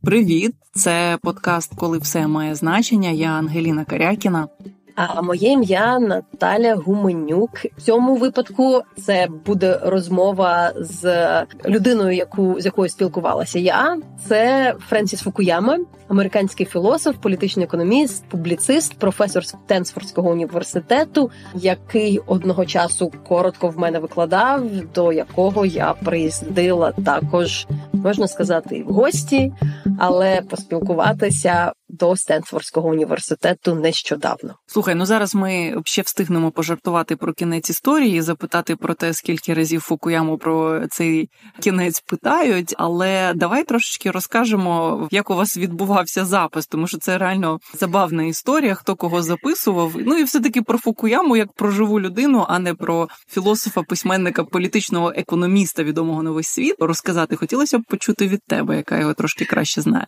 Привіт! Це подкаст «Коли все має значення». Я Ангеліна Карякіна. А моє ім'я Наталія Гуменюк. В цьому випадку це буде розмова з людиною, з якою спілкувалася я. Це Френсіс Фукуяма, американський філософ, політичний економіст, публіцист, професор Стенфордського університету, який одного часу коротко в мене викладав, до якого я приїздила також, можна сказати, в гості, але поспілкуватися до Стенфордського університету нещодавно. Слухай, зараз ми ще встигнемо пожартувати про кінець історії, запитати про те, скільки разів Фукуяму про цей кінець питають, але давай трошечки розкажемо, як у вас відбувався запис, тому що це реально забавна історія, хто кого записував. І все-таки про Фукуяму як про живу людину, а не про філософа, письменника, політичного економіста, відомого на весь світ. Розказати хотілося б почути від тебе, яка його трошки краще знає.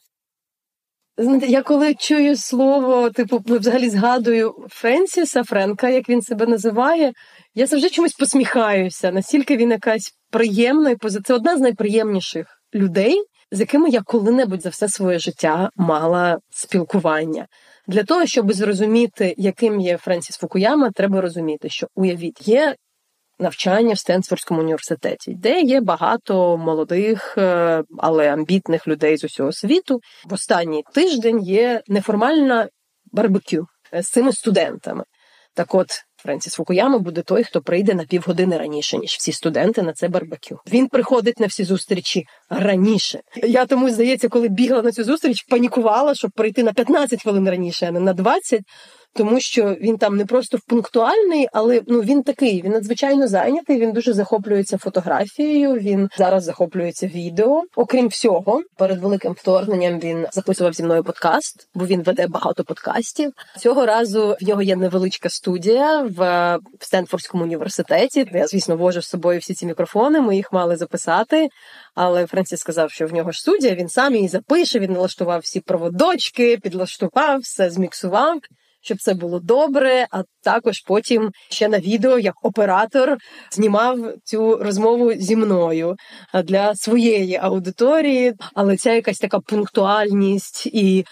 Знаєте, я коли чую слово, взагалі згадую Френка, як він себе називає, я завжди чомусь посміхаюся, настільки він якась приємна і це одна з найприємніших людей, з якими я коли-небудь за все своє життя мала спілкування. Для того, щоб зрозуміти, яким є Френсіс Фукуяма, треба розуміти, що, уявіть, є навчання в Стенфордському університеті, де є багато молодих, але амбітних людей з усього світу. В останній тиждень є неформальна барбекю з цими студентами. Так от, Френсіс Фукуяма буде той, хто прийде на півгодини раніше, ніж всі студенти на це барбекю. Він приходить на всі зустрічі раніше. Я тому, здається, коли бігла на цю зустріч, панікувала, щоб прийти на 15 хвилин раніше, а не на 20, тому що він там не просто пунктуальний, але він такий, він надзвичайно зайнятий, він дуже захоплюється фотографією, він зараз захоплюється відео. Окрім всього, перед великим вторгненням він записував зі мною подкаст, бо він веде багато подкастів. Цього разу в нього є невеличка студія в Стенфордському університеті. Я, звісно, вожу з собою всі ці мікрофони, ми їх мали записати, але Френсіс сказав, що в нього ж студія, він сам її запише, він налаштував всі проводочки, підлаштував, все зміксував, щоб це було добре, а також потім ще на відео, як оператор, знімав цю розмову зі мною для своєї аудиторії. Але ця якась така пунктуальність і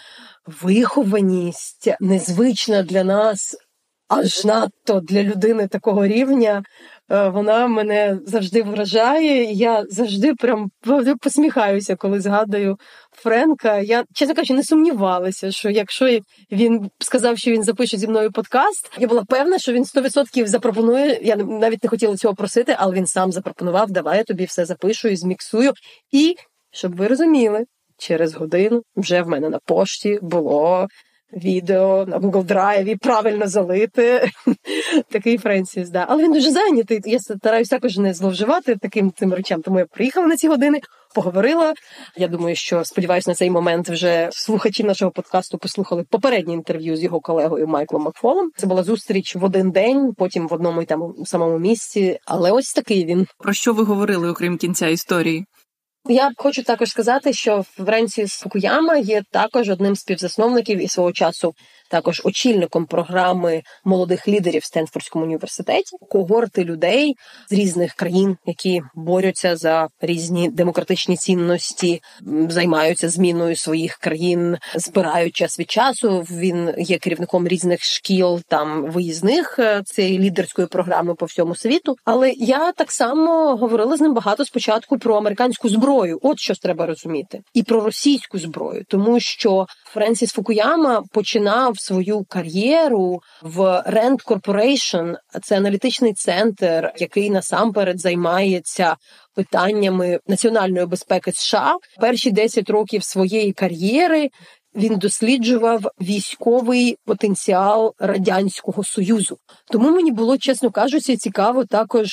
вихованість незвична для нас, аж надто для людини такого рівня, вона мене завжди вражає. Я завжди прям посміхаюся, коли згадую Френка. Я, чесно кажучи, не сумнівалася, що якщо він сказав, що він запише зі мною подкаст, я була певна, що він 100% запропонує. Я навіть не хотіла цього просити, але він сам запропонував, давай я тобі все запишу і зміксую. І, щоб ви розуміли, через годину вже в мене на пошті було відео на Google Drive, правильно залити. Такий Френсіс, да. Але він дуже зайнятий. Я стараюся також не зловживати цим речам. Тому я приїхала на ці години, поговорила. Я думаю, що, сподіваюся, на цей момент вже слухачі нашого подкасту послухали попереднє інтерв'ю з його колегою Майклом Макфолом. Це була зустріч в один день, потім в одному і тому самому місці. Але ось такий він. Про що ви говорили, окрім кінця історії? Я хочу також сказати, що Френсіс Фукуяма є також одним з співзасновників і свого часу також очільником програми молодих лідерів в Стенфордському університеті. Когорти людей з різних країн, які борються за різні демократичні цінності, займаються зміною своїх країн, збирають час від часу. Він є керівником різних шкіл, виїзних цієї лідерської програми по всьому світу. Але я так само говорила з ним багато спочатку про американську зброю. От що ж треба розуміти. І про російську зброю. Тому що Френсіс Фукуяма починав свою кар'єру в Rand Corporation. Це аналітичний центр, який насамперед займається питаннями національної безпеки США. Перші 10 років своєї кар'єри він досліджував військовий потенціал Радянського Союзу. Тому мені було, чесно кажучи, цікаво також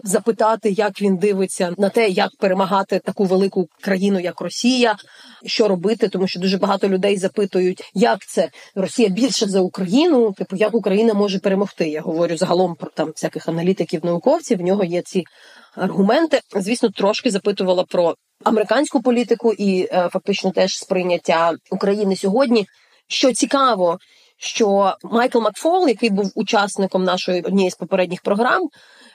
запитати, як він дивиться на те, як перемагати таку велику країну, як Росія, що робити, тому що дуже багато людей запитують, як це Росія більше за Україну, як Україна може перемогти. Я говорю загалом про всяких аналітиків, науковців, в нього є ці аргументи. Звісно, трошки запитувала про американську політику і фактично теж сприйняття України сьогодні. Що цікаво, що Майкл Макфол, який був учасником нашої однієї з попередніх програм,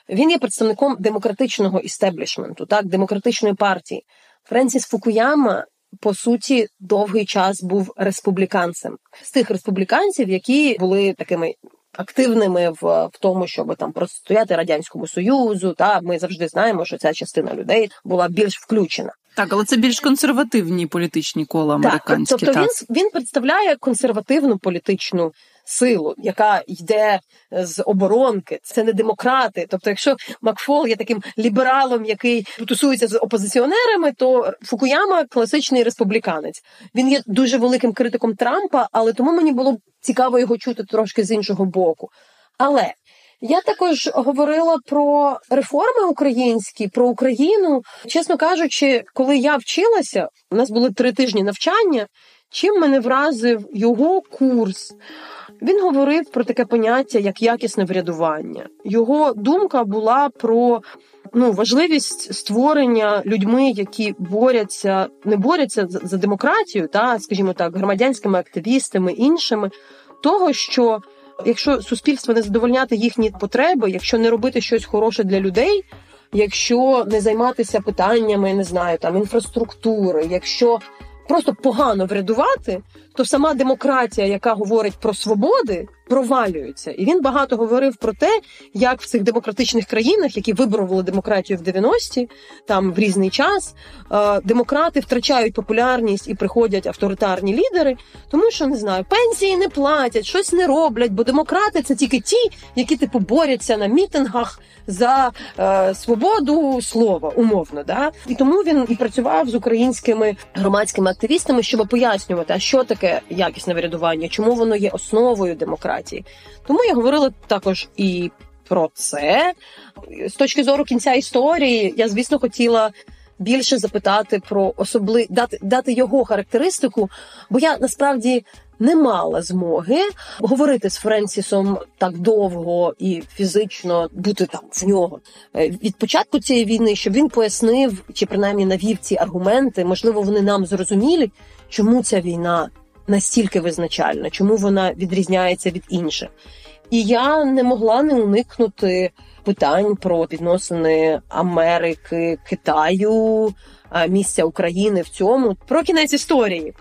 він є представником демократичного істеблішменту, демократичної партії. Френсіс Фукуяма по суті, довгий час був республіканцем. З тих республіканців, які були такими активними в тому, щоб там протистояти Радянському Союзу, та ми завжди знаємо, що ця частина людей була більш включена. Так, але це більш консервативні політичні кола американські. Так, тобто він представляє консервативну політичну силу, яка йде з оборонки. Це не демократи. Тобто, якщо Макфол є таким лібералом, який тусується з опозиціонерами, то Фукуяма – класичний республіканець. Він є дуже великим критиком Трампа, але тому мені було цікаво його чути трошки з іншого боку. Але я також говорила про реформи українські, про Україну. Чесно кажучи, коли я вчилася, у нас були 3 тижні навчання, чим мене вразив його курс. Він говорив про таке поняття, як якісне врядування. Його думка була про важливість створення людьми, які не борються за демократію, скажімо так, громадянськими активістами, іншими, того, що якщо суспільство не задовольняти їхні потреби, якщо не робити щось хороше для людей, якщо не займатися питаннями, не знаю, там, інфраструктури, якщо просто погано врядувати, то сама демократія, яка говорить про свободи, провалюється. І він багато говорив про те, як в цих демократичних країнах, які виборювали демократію в 90-ті, там в різний час, демократи втрачають популярність і приходять авторитарні лідери, тому що, не знаю, пенсії не платять, щось не роблять, бо демократи – це тільки ті, які, борються на мітингах за свободу слова, умовно. Да? І тому він і працював з українськими громадськими активістами, щоб пояснювати, а що таке якісне врядування, чому воно є основою демократії. Тому я говорила також і про це. З точки зору кінця історії, я, звісно, хотіла більше запитати про дати його характеристику, бо я, насправді, не мала змоги говорити з Френсісом так довго і фізично бути там в нього від початку цієї війни, щоб він пояснив, чи принаймні навів ці аргументи, можливо, вони нам зрозумілі, чому ця війна настільки визначальна, чому вона відрізняється від інших. І я не могла не уникнути питань про відносини Америки, Китаю, місця України в цьому, про кінець історії.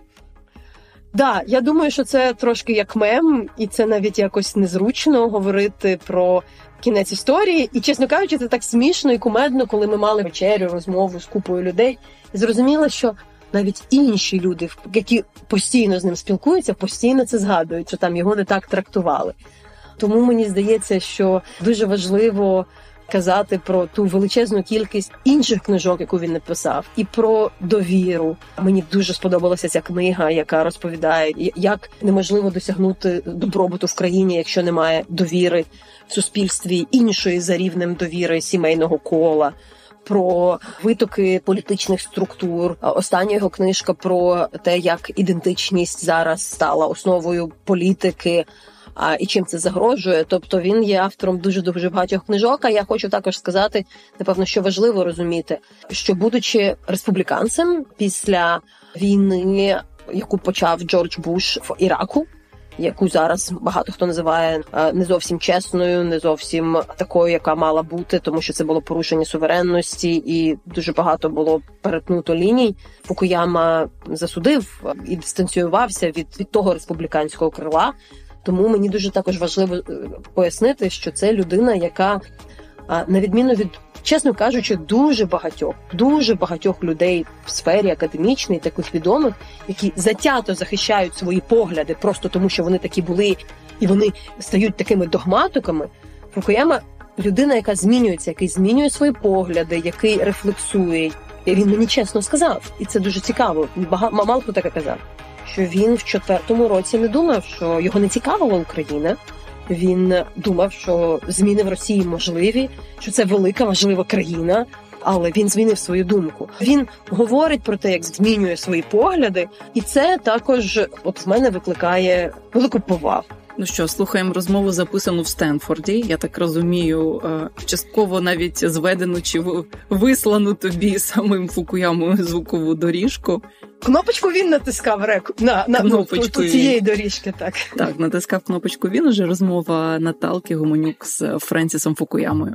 Да, я думаю, що це трошки як мем, і це навіть якось незручно говорити про кінець історії. І, чесно кажучи, це так смішно і кумедно, коли ми мали вечерю, розмову з купою людей. І зрозуміло, що навіть інші люди, які постійно з ним спілкуються, постійно це згадують, що там його не так трактували. Тому мені здається, що дуже важливо казати про ту величезну кількість інших книжок, яку він написав, і про довіру. Мені дуже сподобалася ця книга, яка розповідає, як неможливо досягнути добробуту в країні, якщо немає довіри в суспільстві іншої за рівнем довіри сімейного кола, про витоки політичних структур. Остання його книжка про те, як ідентичність зараз стала основою політики, і чим це загрожує. Тобто він є автором дуже-дуже багатьох книжок, а я хочу також сказати, напевно, що важливо розуміти, що будучи республіканцем після війни, яку почав Джордж Буш в Іраку, яку зараз багато хто називає не зовсім чесною, не зовсім такою, яка мала бути, тому що це було порушення суверенності і дуже багато було перетнуто ліній. Фукуяма засудив і дистанціювався від того республіканського крила. Тому мені дуже також важливо пояснити, що це людина, яка, на відміну від, чесно кажучи, дуже багатьох людей в сфері академічній, таких відомих, які затято захищають свої погляди просто тому, що вони такі були, і вони стають такими догматиками. Фукуяма – людина, яка змінюється, який змінює свої погляди, який рефлексує. І він мені чесно сказав, і це дуже цікаво, мало хто таке казав, що він в 4-му році не думав, що його не цікавила Україна. Він думав, що зміни в Росії можливі, що це велика, важлива країна, але він змінив свою думку. Він говорить про те, як змінює свої погляди, і це також в мене викликає велику повагу. Ну що, слухаємо розмову, записану в Стенфорді. Я так розумію, частково навіть зведену чи вислану тобі самим Фукуямою звукову доріжку. Кнопочку він натискав на кнопочку цієї доріжки, так. Так, натискав кнопочку він. Уже розмова Наталки Гуменюк з Френсісом Фукуямою.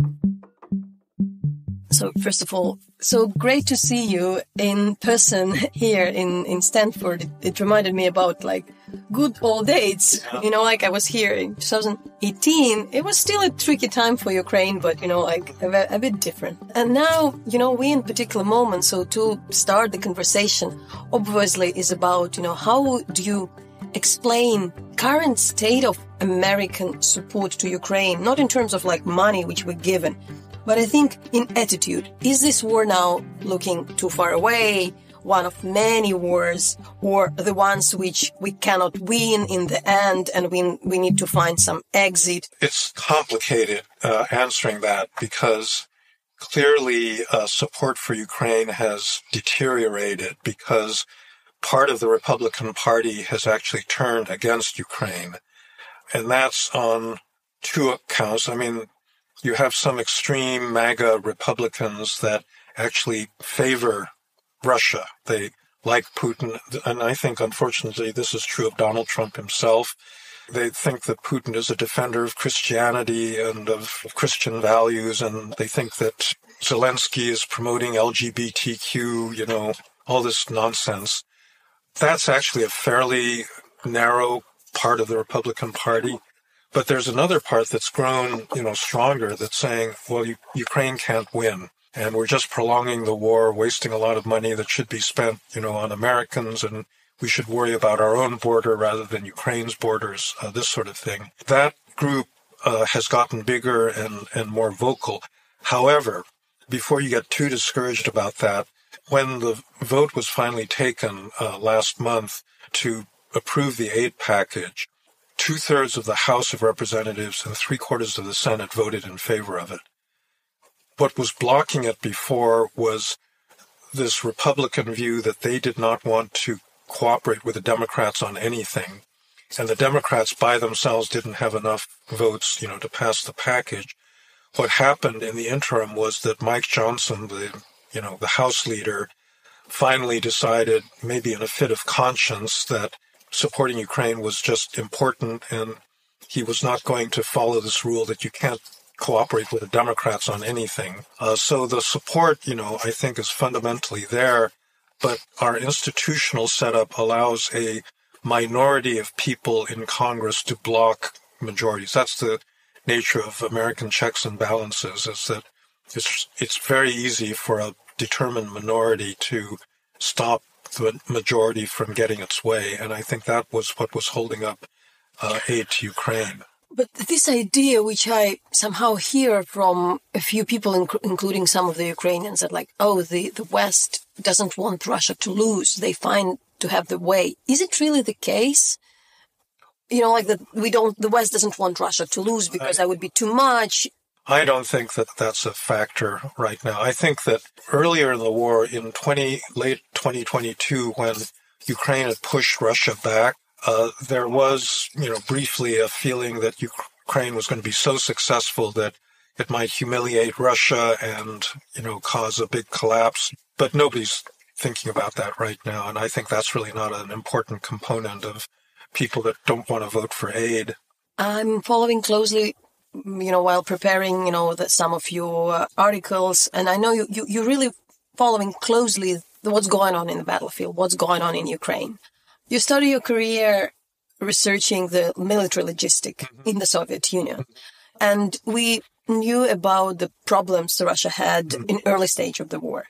So first of all, so great to see you in person here in Stanford. It reminded me about like good old days. You know, like I was here in 2018. It was still a tricky time for Ukraine, but, you know, like a bit different. And now, you know, we in particular moment, so to start the conversation, obviously is about, you know, how do you explain current state of American support to Ukraine, not in terms of like money which we're given, but I think in attitude. Is this war now looking too far away, one of many wars, or the ones which we cannot win in the end and we need to find some exit? It's complicated answering that because clearly support for Ukraine has deteriorated because part of the Republican Party has actually turned against Ukraine. And that's on two accounts. I mean, you have some extreme MAGA Republicans that actually favor Russia. They like Putin. And I think, unfortunately, this is true of Donald Trump himself. They think that Putin is a defender of Christianity and of Christian values. And they think that Zelensky is promoting LGBTQ, you know, all this nonsense. That's actually a fairly narrow part of the Republican Party. But there's another part that's grown, you know, stronger that's saying, well, Ukraine can't win. And we're just prolonging the war, wasting a lot of money that should be spent, you know, on Americans. And we should worry about our own border rather than Ukraine's borders, this sort of thing. That group has gotten bigger and more vocal. However, before you get too discouraged about that, when the vote was finally taken last month to approve the aid package, 2/3 of the House of Representatives and 3/4 of the Senate voted in favor of it. What was blocking it before was this Republican view that they did not want to cooperate with the Democrats on anything. And the Democrats by themselves didn't have enough votes, you know, to pass the package. What happened in the interim was that Mike Johnson, the House leader, finally decided, maybe in a fit of conscience, that supporting Ukraine was just important, and he was not going to follow this rule that you can't cooperate with the Democrats on anything. So the support, you know, I think is fundamentally there, but our institutional setup allows a minority of people in Congress to block majorities. That's the nature of American checks and balances, is that it's very easy for a determined minority to stop the majority from getting its way. And I think that was what was holding up aid to Ukraine. But this idea, which I somehow hear from a few people, including some of the Ukrainians, that like, oh, the West doesn't want Russia to lose. They find to have the way. Is it really the case? You know, like that the West doesn't want Russia to lose because that would be too much. I don't think that that's a factor right now. I think that earlier in the war, in late 2022, when Ukraine had pushed Russia back, there was, you know, briefly a feeling that Ukraine was going to be so successful that it might humiliate Russia and, you know, cause a big collapse. But nobody's thinking about that right now. And I think that's really not an important component of people that don't want to vote for aid. I'm following closely, you know, while preparing, you know, some of your articles. And I know you're really following closely what's going on in the battlefield, what's going on in Ukraine. You started your career researching the military logistic in the Soviet Union. And we knew about the problems Russia had in early stage of the war.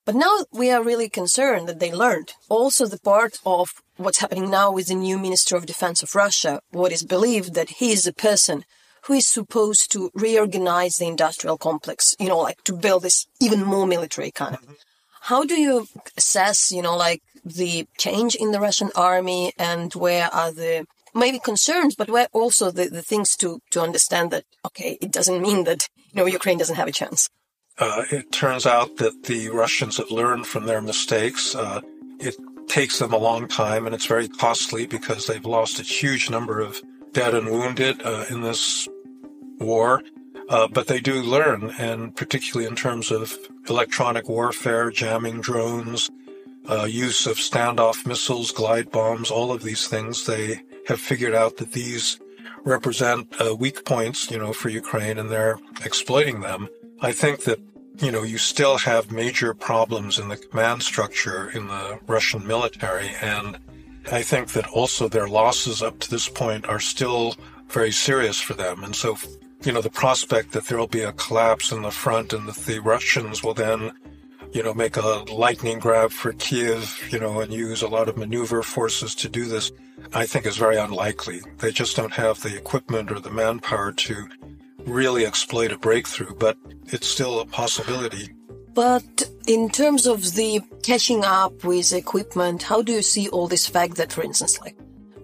But now we are really concerned that they learned. Also, the part of what's happening now with the new Minister of Defense of Russia, what is believed that he is a person who is supposed to reorganize the industrial complex, you know, like to build this even more military economy. How do you assess, you know, like the change in the Russian army, and where are the maybe concerns, but where also the things to understand that, okay, it doesn't mean that, you know, Ukraine doesn't have a chance? It turns out that the Russians have learned from their mistakes. It takes them a long time, and it's very costly because they've lost a huge number of dead and wounded in this war. But they do learn, and particularly in terms of electronic warfare, jamming drones, use of standoff missiles, glide bombs, all of these things, they have figured out that these represent weak points, you know, for Ukraine, and they're exploiting them. I think that you still have major problems in the command structure in the Russian military. And I think that also their losses up to this point are still very serious for them. And so, the prospect that there will be a collapse in the front and that the Russians will then, make a lightning grab for Kiev, and use a lot of maneuver forces to do this, I think is very unlikely. They just don't have the equipment or the manpower to really exploit a breakthrough, but it's still a possibility. But in terms of the catching up with equipment, how do you see all this fact that, for instance, like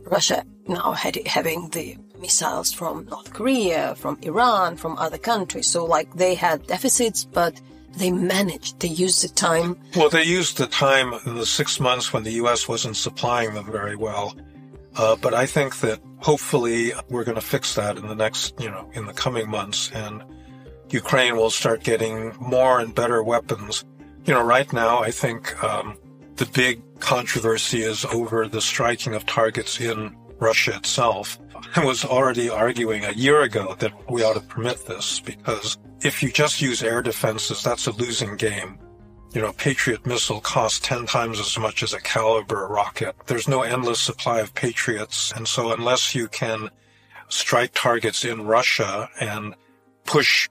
Russia now having the missiles from North Korea, from Iran, from other countries, so like they had deficits, but they used the time. Well, they used the time in the 6 months when the U.S. wasn't supplying them very well. But I think that hopefully we're going to fix that in the next, in the coming months, and Ukraine will start getting more and better weapons. Right now, I think the big controversy is over the striking of targets in Russia itself. I was already arguing a year ago that we ought to permit this, because if you just use air defenses, that's a losing game. Patriot missile costs 10 times as much as a Caliber rocket. There's no endless supply of Patriots. And so unless you can strike targets in Russia and push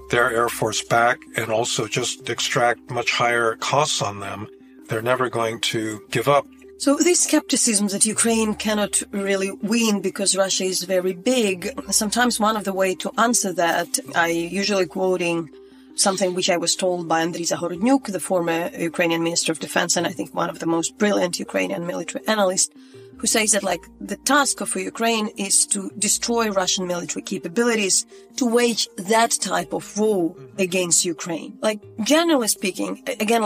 their Air Force back and also just extract much higher costs on them, they're never going to give up. So this skepticism that Ukraine cannot really win because Russia is very big, sometimes one of the way to answer that, I usually quoting something which I was told by Andriy Zagorodnyuk, the former Ukrainian Minister of Defense, and I think one of the most brilliant Ukrainian military analysts, who says that the task of Ukraine is to destroy Russian military capabilities to wage that type of war against Ukraine. Generally speaking, again,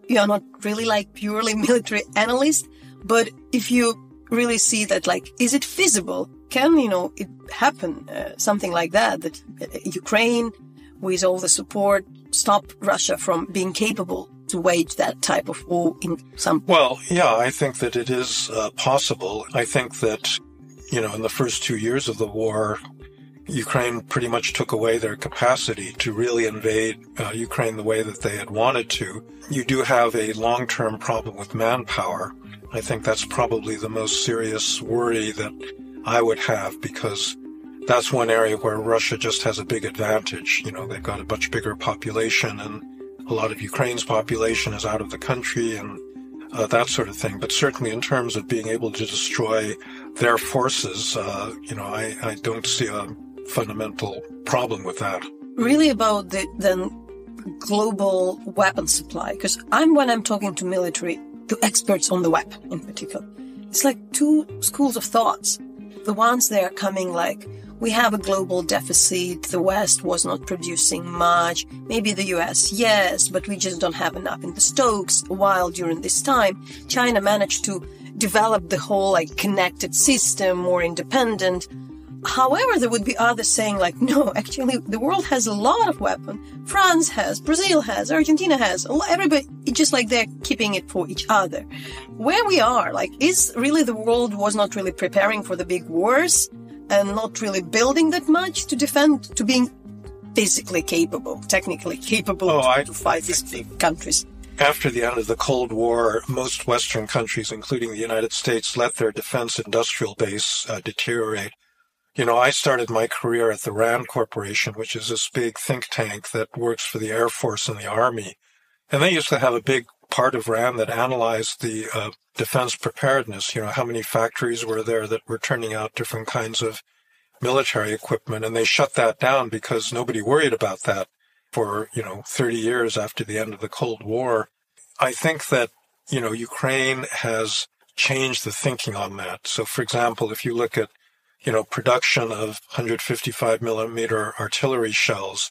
you're not really purely military analyst, but if you really see that, is it feasible? Can, it happen? Something like that Ukraine, with all the support, stop Russia from being capable to wage that type of war in some... Well, yeah, I think that it is possible. I think that, in the first 2 years of the war, Ukraine pretty much took away their capacity to really invade Ukraine the way that they had wanted to. You do have a long-term problem with manpower. I think that's probably the most serious worry that I would have, because that's one area where Russia just has a big advantage. They've got a much bigger population, and a lot of Ukraine's population is out of the country, and that sort of thing. But certainly in terms of being able to destroy their forces, I don't see a fundamental problem with that. Really about the global weapon supply, because when I'm talking to military, to experts on the weapon in particular, it's two schools of thoughts. The ones that are coming we have a global deficit, the West was not producing much, maybe the US, yes, but we just don't have enough in the stocks, while during this time, China managed to develop the whole connected system, more independent. However, there would be others saying no, actually, the world has a lot of weapons. France has, Brazil has, Argentina has, everybody, it's just they're keeping it for each other. Where we are, is really the world was not really preparing for the big wars and not really building that much to defend, to being physically capable, technically capable to fight these big countries. After the end of the Cold War, most Western countries, including the United States, let their defense industrial base deteriorate. I started my career at the RAND Corporation, which is this big think tank that works for the Air Force and the Army. And they used to have a big part of RAND that analyzed the defense preparedness. How many factories were there that were turning out different kinds of military equipment. And they shut that down because nobody worried about that for, 30 years after the end of the Cold War. I think that, Ukraine has changed the thinking on that. So, for example, if you look at production of 155 millimeter artillery shells,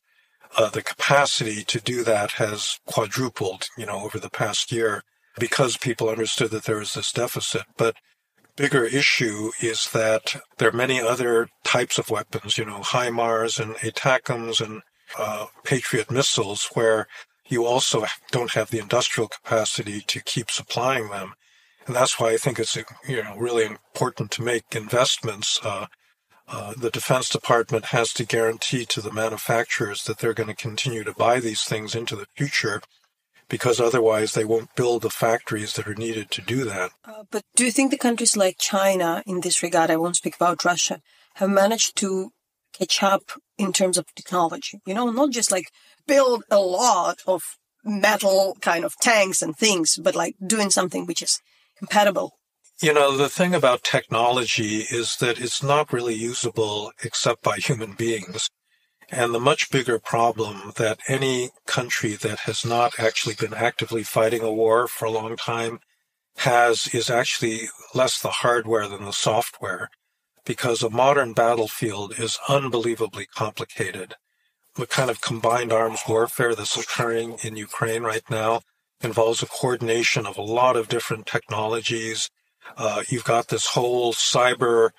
the capacity to do that has quadrupled, over the past year because people understood that there was this deficit. But bigger issue is that there are many other types of weapons, HIMARS and ATACMS and Patriot missiles, where you also don't have the industrial capacity to keep supplying them. And that's why I think it's, really important to make investments The Defense Department has to guarantee to the manufacturers that they're going to continue to buy these things into the future, because otherwise they won't build the factories that are needed to do that. But do you think the countries like China, in this regard, I won't speak about Russia, have managed to catch up in terms of technology? You know, not just like build a lot of metal kind of tanks and things, but like doing something which is compatible. You know, the thing about technology is that it's not really usable except by human beings. And the much bigger problem that any country that has not actually been actively fighting a war for a long time has is actually less the hardware than the software, because a modern battlefield is unbelievably complicated. The kind of combined arms warfare that's occurring in Ukraine right now involves a coordination of a lot of different technologies. You've got this whole cyber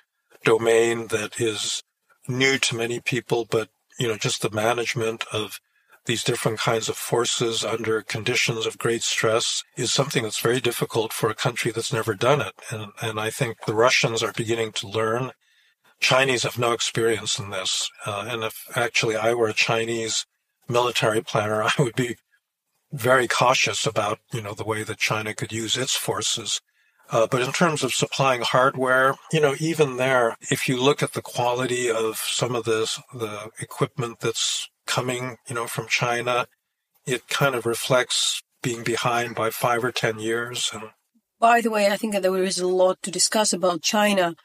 domain that is new to many people, but, you know, just the management of these different kinds of forces under conditions of great stress is something that's very difficult for a country that's never done it. And I think the Russians are beginning to learn. Chinese have no experience in this. And if actually I were a Chinese military planner, I would be very cautious about, you know, the way that China could use its forces. But in terms of supplying hardware, you know, even there, if you look at the quality of some of the equipment that's coming, you know, from China, it kind of reflects being behind by 5 or 10 years. And by the way, I think that there is a lot to discuss about China,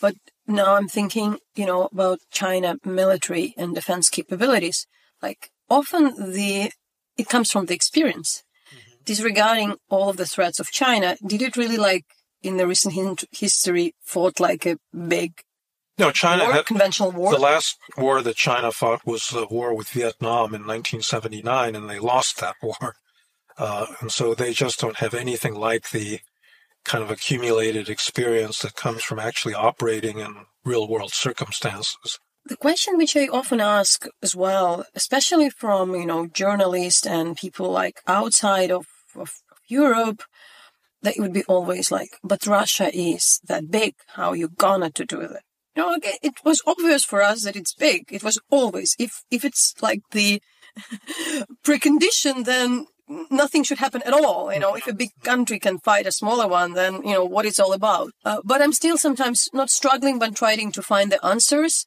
but now I'm thinking, you know, about China military and defense capabilities. Like often it comes from the experience. Disregarding all of the threats of China, did it really, like, in the recent history, fought like a big China war, had conventional war? The last war that China fought was the war with Vietnam in 1979, and they lost that war. And so they just don't have anything like the kind of accumulated experience that comes from actually operating in real-world circumstances. The question which I often ask as well, especially from, you know, journalists and people like outside of Europe, that it would be always like, but Russia is that big, how you gonna to do it? You know, it was obvious for us that it's big. It was always, if it's like the precondition, then nothing should happen at all. You know, if a big country can fight a smaller one, then, you know, what it's all about. But I'm still sometimes not struggling, but trying to find the answers.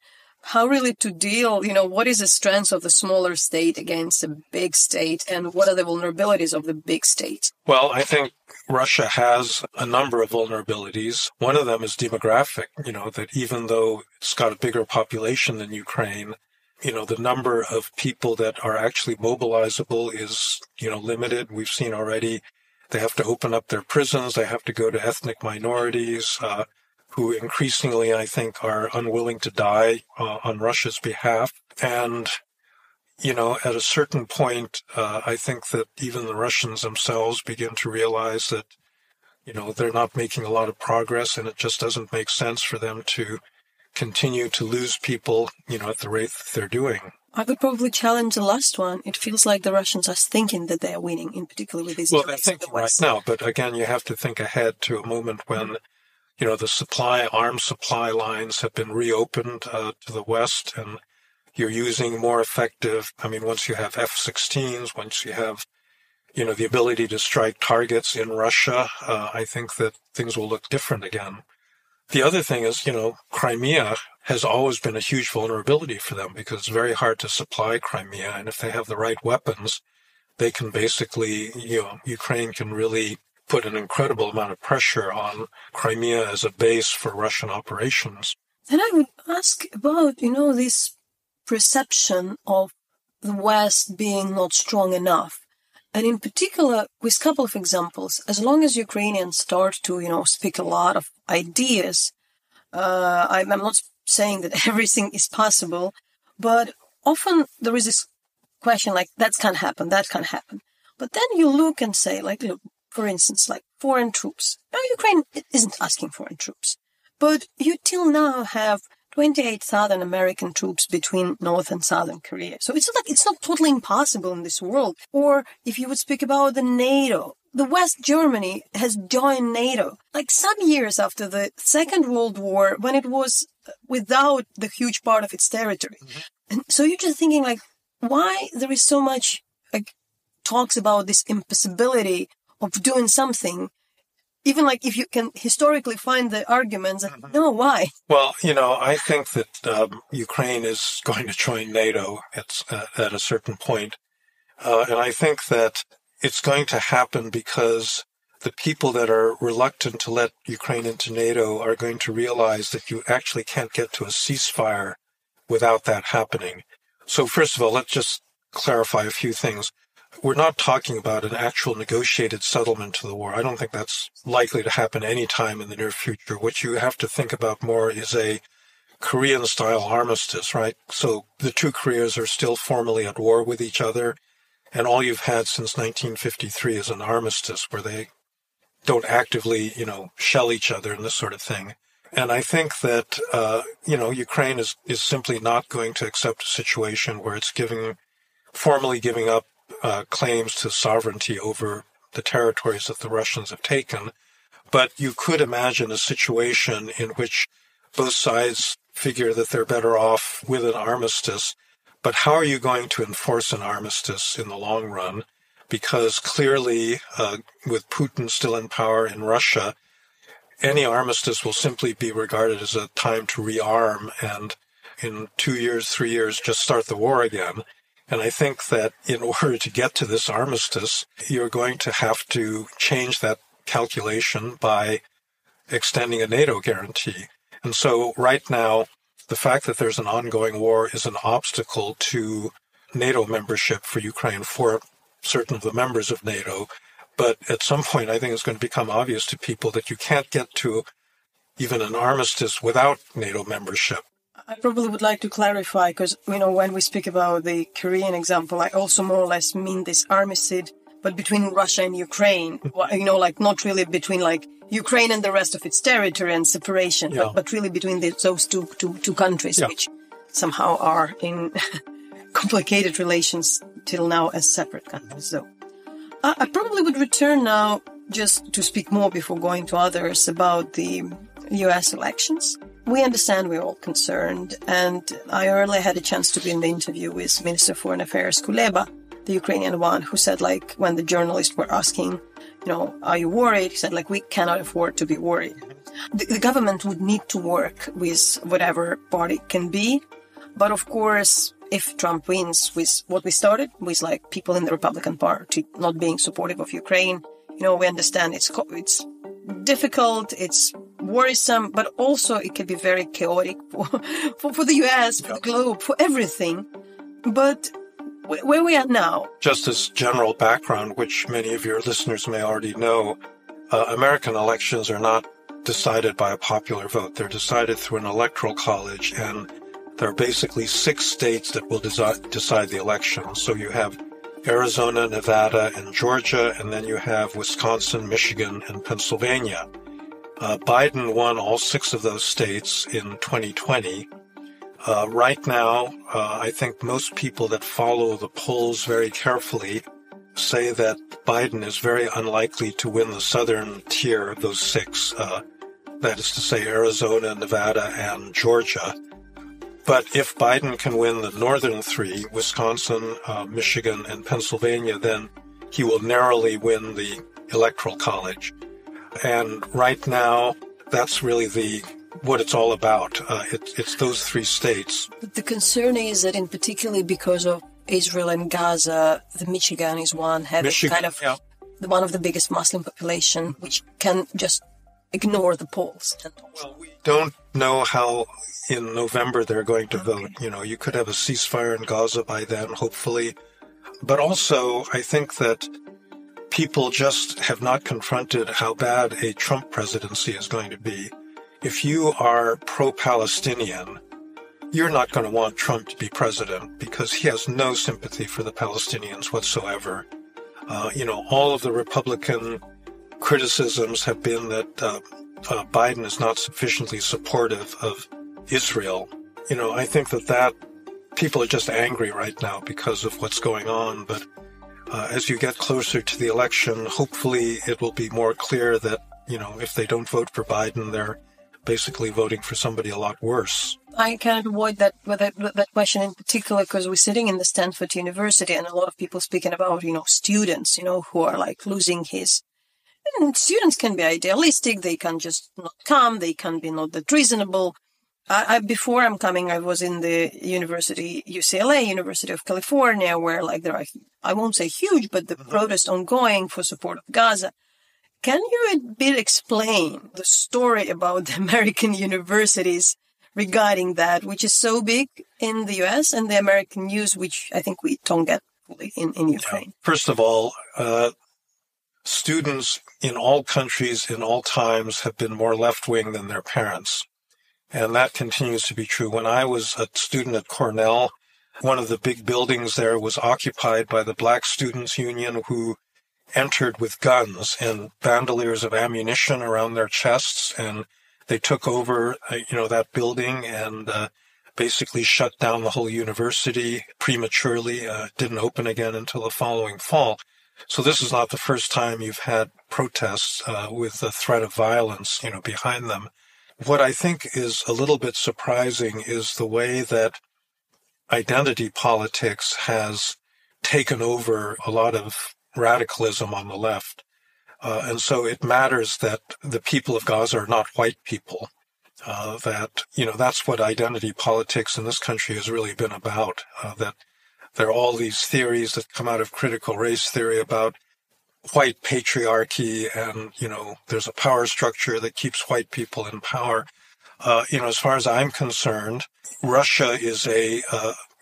How really to deal, you know, what is the strength of the smaller state against a big state, and what are the vulnerabilities of the big state? Well, I think Russia has a number of vulnerabilities. One of them is demographic, you know, that even though it's got a bigger population than Ukraine, you know, the number of people that are actually mobilizable is, you know, limited. We've seen already they have to open up their prisons. They have to go to ethnic minorities, who increasingly, I think, are unwilling to die on Russia's behalf. And, you know, at a certain point, I think that even the Russians themselves begin to realize that, you know, they're not making a lot of progress, and it just doesn't make sense for them to continue to lose people, you know, at the rate that they're doing. I would probably challenge the last one. It feels like the Russians are thinking that they are winning, in particular with these. Well, they're thinking right now, but again, you have to think ahead to a moment when, you know, the arms supply lines have been reopened to the West, and you're using more effective, I mean, once you have F-16s, once you have, you know, the ability to strike targets in Russia, I think that things will look different again. The other thing is, you know, Crimea has always been a huge vulnerability for them because it's very hard to supply Crimea, and if they have the right weapons, they can basically, you know, Ukraine can really put an incredible amount of pressure on Crimea as a base for Russian operations. Then I would ask about, you know, this perception of the West being not strong enough. And in particular, with a couple of examples, as long as Ukrainians start to, you know, speak a lot of ideas, I'm not saying that everything is possible, but often there is this question like, that can't happen. But then you look and say, like, look, for instance, like foreign troops. Now, Ukraine isn't asking foreign troops, but you till now have 28,000 American troops between North and Southern Korea. So it's not totally impossible in this world. Or if you would speak about the NATO, the West Germany has joined NATO. Like some years after the Second World War, when it was without the huge part of its territory. And so you're just thinking like, why there is so much like talks about this impossibility of doing something, even like if you can historically find the arguments, no, why? Well, I think that Ukraine is going to join NATO at a certain point. And I think that it's going to happen because the people that are reluctant to let Ukraine into NATO are going to realize that you actually can't get to a ceasefire without that happening. So first of all, let's just clarify a few things. We're not talking about an actual negotiated settlement to the war. I don't think that's likely to happen any time in the near future. What you have to think about more is a Korean-style armistice, right? So the two Koreas are still formally at war with each other, and all you've had since 1953 is an armistice where they don't actively, shell each other and this sort of thing. And I think that, Ukraine is simply not going to accept a situation where it's formally giving up claims to sovereignty over the territories that the Russians have taken. But you could imagine a situation in which both sides figure that they're better off with an armistice. But how are you going to enforce an armistice in the long run? Because clearly, with Putin still in power in Russia, any armistice will simply be regarded as a time to rearm and in 2 years, 3 years, just start the war again. And I think that in order to get to this armistice, you're going to have to change that calculation by extending a NATO guarantee. And so right now, the fact that there's an ongoing war is an obstacle to NATO membership for Ukraine for certain of the members of NATO. But at some point, I think it's going to become obvious to people that you can't get to even an armistice without NATO membership. I probably would like to clarify because, when we speak about the Korean example, I also more or less mean this armistice, but between Russia and Ukraine, not really between Ukraine and the rest of its territory and separation, but really between those two countries, which somehow are in complicated relations till now as separate countries. So I probably would return now just to speak more before going to others about the US elections. We understand we're all concerned, and I earlier had a chance to be in the interview with Minister of Foreign Affairs Kuleba, the Ukrainian one, who said, when the journalists were asking, are you worried? He said, we cannot afford to be worried. The government would need to work with whatever party can be. But of course, if Trump wins with what we started, with people in the Republican Party not being supportive of Ukraine, we understand it's difficult, it's worrisome, but also it can be very chaotic for the US, for the globe, for everything. But where we are now. Just as general background, which many of your listeners may already know, American elections are not decided by a popular vote. They're decided through an electoral college, and there are basically 6 states that will decide the election. So you have Arizona, Nevada, and Georgia, and then you have Wisconsin, Michigan, and Pennsylvania. Biden won all 6 of those states in 2020. Right now, I think most people that follow the polls very carefully say that Biden is very unlikely to win the southern tier of those 6, that is to say Arizona, Nevada, and Georgia. But if Biden can win the northern 3, Wisconsin, Michigan, and Pennsylvania, then he will narrowly win the electoral college. And right now, that's really what it's all about. It's those 3 states. But the concern is that in particularly because of Israel and Gaza, the Michigan is one having one of the biggest Muslim population, which can just ignore the polls. Well, we don't know how in November they're going to vote. You could have a ceasefire in Gaza by then, hopefully. But also, I think that people just have not confronted how bad a Trump presidency is going to be. If you are pro-Palestinian, you're not going to want Trump to be president because he has no sympathy for the Palestinians whatsoever. All of the Republican criticisms have been that Biden is not sufficiently supportive of Israel. I think that people are just angry right now because of what's going on. But as you get closer to the election, hopefully it will be more clear that, if they don't vote for Biden, they're basically voting for somebody a lot worse. I can't avoid that question in particular because we're sitting in the Stanford University and a lot of people speaking about, students, who are like losing his. And students can be idealistic. They can just not come. They can be not that reasonable. Before I'm coming, I was in the university, UCLA, University of California, where like there are, I won't say huge, but the protest ongoing for support of Gaza. Can you a bit explain the story about the American universities regarding that, which is so big in the US and the American news, which I think we don't get fully in Ukraine? First of all, students in all countries, in all times, have been more left-wing than their parents. And that continues to be true. When I was a student at Cornell, one of the big buildings there was occupied by the Black Students Union, who entered with guns and bandoliers of ammunition around their chests, and they took over, that building and basically shut down the whole university prematurely. Didn't open again until the following fall. So this is not the first time you've had protests with the threat of violence, behind them. What I think is a little bit surprising is the way that identity politics has taken over a lot of radicalism on the left. And so it matters that the people of Gaza are not white people. That's what identity politics in this country has really been about, that there are all these theories that come out of critical race theory about white patriarchy and, there's a power structure that keeps white people in power. As far as I'm concerned, Russia is a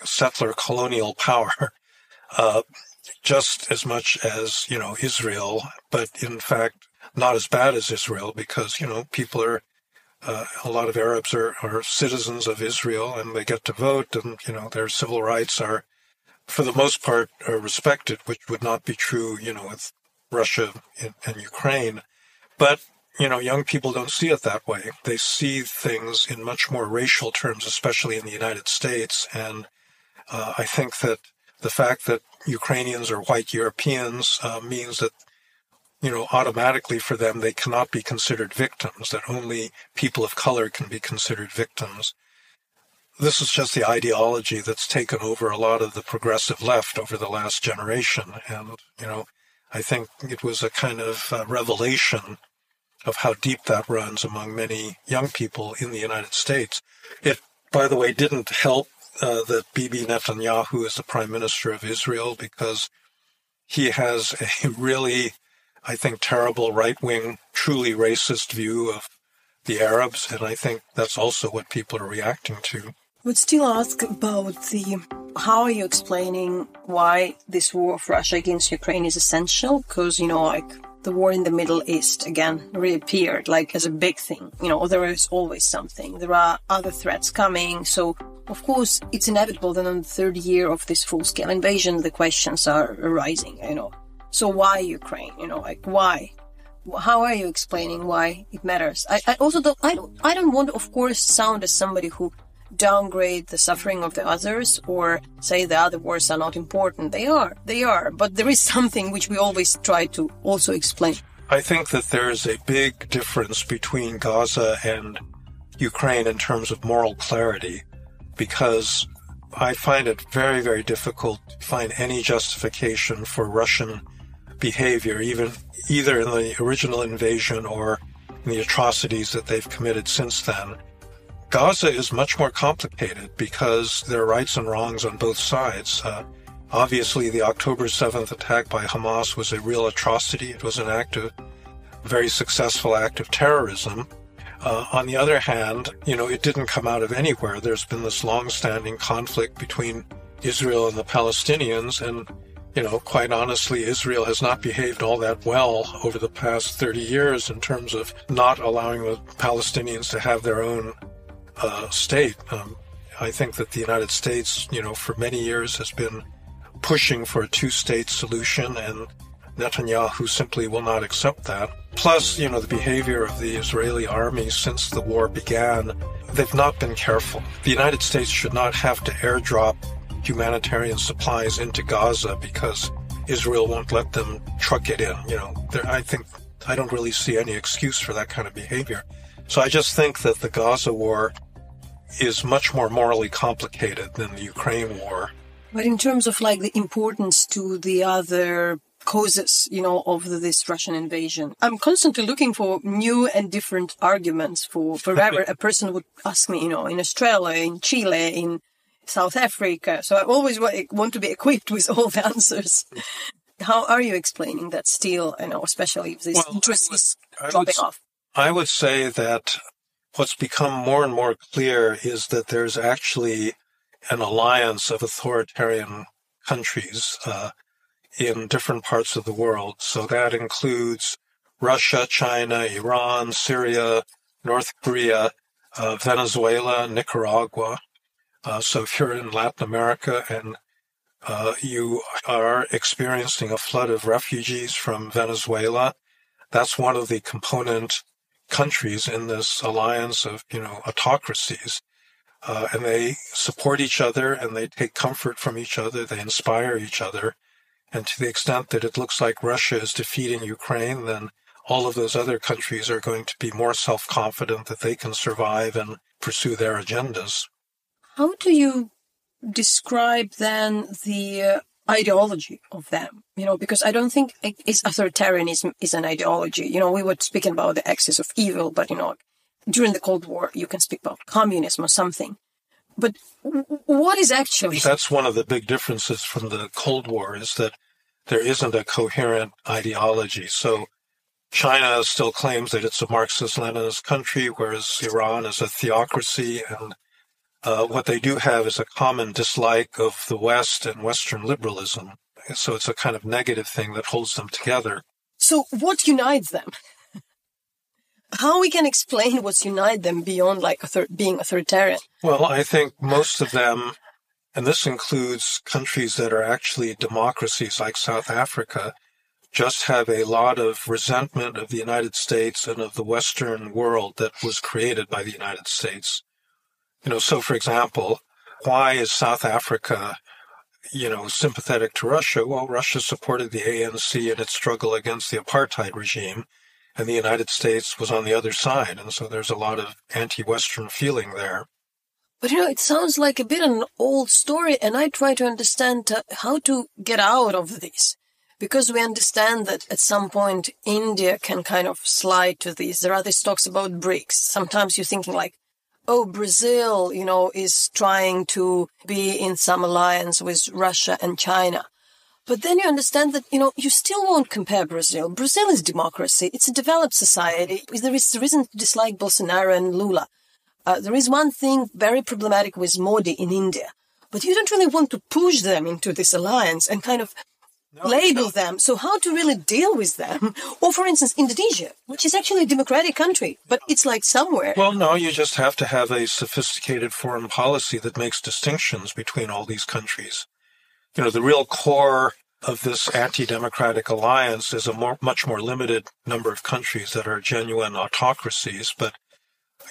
settler colonial power, just as much as, Israel, but in fact, not as bad as Israel because, people are, a lot of Arabs are citizens of Israel and they get to vote and, their civil rights are, for the most part, are respected, which would not be true, with Russia and Ukraine. But, young people don't see it that way. They see things in much more racial terms, especially in the United States. And I think that the fact that Ukrainians are white Europeans means that, automatically for them, they cannot be considered victims, that only people of color can be considered victims. This is just the ideology that's taken over a lot of the progressive left over the last generation. And, I think it was a kind of revelation of how deep that runs among many young people in the United States. It, by the way, didn't help that Bibi Netanyahu is the prime minister of Israel because he has a really, I think, terrible right-wing, truly racist view of the Arabs. And I think that's also what people are reacting to. Would still ask about how are you explaining why this war of Russia against Ukraine is essential? Because, the war in the Middle East, again, reappeared as a big thing. There is always something. There are other threats coming. So, of course, it's inevitable that on the third year of this full-scale invasion, the questions are arising, So why Ukraine? Why? How are you explaining why it matters? I also don't want to, of course, sound as somebody who downgrade the suffering of the others or say the other wars are not important. They are. But there is something which we always try to also explain. I think that there is a big difference between Gaza and Ukraine in terms of moral clarity, because I find it very, very difficult to find any justification for Russian behavior, either in the original invasion or in the atrocities that they've committed since then. Gaza is much more complicated because there are rights and wrongs on both sides. Obviously, the October 7th attack by Hamas was a real atrocity. It was a very successful act of terrorism. On the other hand, it didn't come out of anywhere. There's been this long-standing conflict between Israel and the Palestinians, and, quite honestly, Israel has not behaved all that well over the past 30 years in terms of not allowing the Palestinians to have their own state. I think that the United States, for many years has been pushing for a two-state solution, and Netanyahu simply will not accept that. Plus, the behavior of the Israeli army since the war began, they've not been careful. The United States should not have to airdrop humanitarian supplies into Gaza because Israel won't let them truck it in. I don't really see any excuse for that kind of behavior. So I just think that the Gaza war is much more morally complicated than the Ukraine war. But in terms of like the importance to the other causes, of this Russian invasion, I'm constantly looking for new and different arguments for wherever a person would ask me, in Australia, in Chile, in South Africa. So I always want to be equipped with all the answers. How are you explaining that still, especially if this interest is dropping off? I would say that what's become more and more clear is that there's actually an alliance of authoritarian countries in different parts of the world. So that includes Russia, China, Iran, Syria, North Korea, Venezuela, Nicaragua. So if you're in Latin America and you are experiencing a flood of refugees from Venezuela, that's one of the component countries in this alliance of, autocracies. And they support each other and they take comfort from each other. They inspire each other. And to the extent that it looks like Russia is defeating Ukraine, then all of those other countries are going to be more self-confident that they can survive and pursue their agendas. How do you describe then the ideology of them? Because I don't think authoritarianism is an ideology. We were speaking about the axis of evil, but, during the Cold War, you can speak about communism or something. But what is actually... That's one of the big differences from the Cold War, is that there isn't a coherent ideology. So China still claims that it's a Marxist-Leninist country, whereas Iran is a theocracy. And what they do have is a common dislike of the West and Western liberalism. So it's a kind of negative thing that holds them together. So what unites them? How we can explain what's united them beyond being authoritarian? Well, I think most of them, and this includes countries that are actually democracies like South Africa, just have a lot of resentment of the United States and of the Western world that was created by the United States. So for example, why is South Africa, sympathetic to Russia? Well, Russia supported the ANC in its struggle against the apartheid regime. And the United States was on the other side, and so there's a lot of anti-Western feeling there. But, it sounds like a bit an old story, and I try to understand how to get out of this. Because we understand that at some point India can kind of slide to this. There are these talks about BRICS. Sometimes you're thinking Brazil, is trying to be in some alliance with Russia and China. But then you understand that, you still won't compare Brazil. Brazil is democracy. It's a developed society. There is reason to dislike Bolsonaro and Lula. There is one thing very problematic with Modi in India. But you don't really want to push them into this alliance and kind of label them. So how to really deal with them? Or, for instance, Indonesia, which is actually a democratic country, but it's somewhere. Well, no, you just have to have a sophisticated foreign policy that makes distinctions between all these countries. The real core of this anti-democratic alliance is a much more limited number of countries that are genuine autocracies. But,